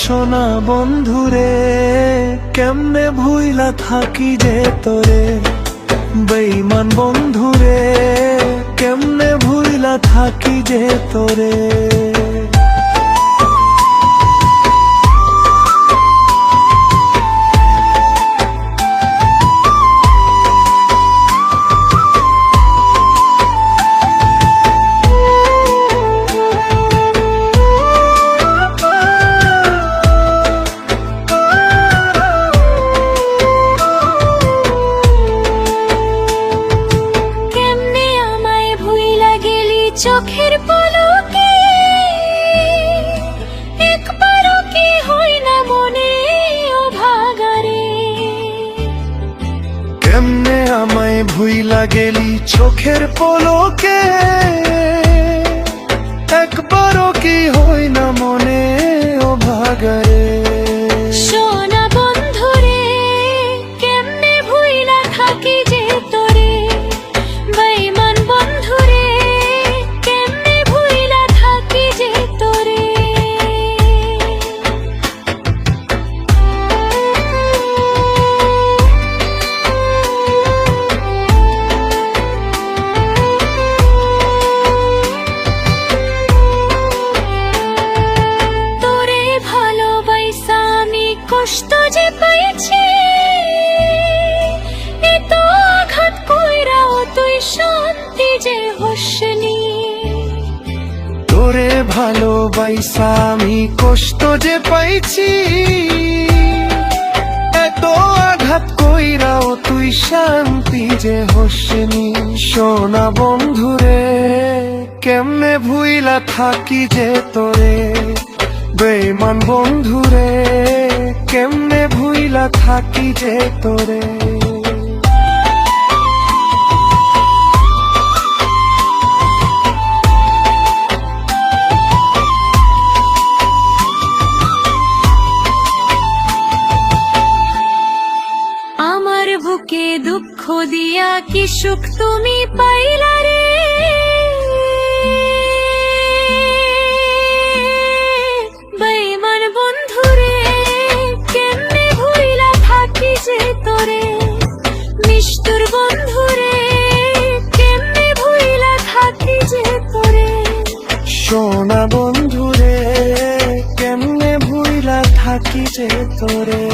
সোনা বন্ধুরে কেমনে ভুইলা থাকি যে তোরে, বেঈমান বন্ধুরে কেমনে ভুইলা থাকি যে তোরে। চোখের পলকে একবারও কি হয় না মনে ও ভাগারে। কেমনে আমায় ভুইলা গেলি চোখের পলকে, একবারও কি হয় না মনে ও ভাগারে। সোনা বন্ধুরে কেমনে ভুইলা থাকি যে তোরে, বেঈমান বন্ধুরে কষ্ট যে পাইছি, এত আঘাত কইরাও তুই শান্তি যে হসনি। তোরে ভালোবাইসা আমি কষ্ট যে পাইছি, এত আঘাত কইরাও তুই শান্তি যে হসনি। সোনা বন্ধুরে কেমনে ভুইলা থাকি যে তোরে, বেঈমান বন্ধুরে কেমনে ভুইলা থাকি যে তোরে। আমার বুকে দুঃখ দিয়া কি সুখ তুমি পাইলা রে, বেঈমান বন্ধুরে কেমনে ভুইলা থাকি যে তোরে, নিষ্ঠুর বন্ধুরে কেমনে ভুইলা থাকি যে তোরে। সোনা বন্ধুরে কেমনে ভুইলা থাকি যে তোরে।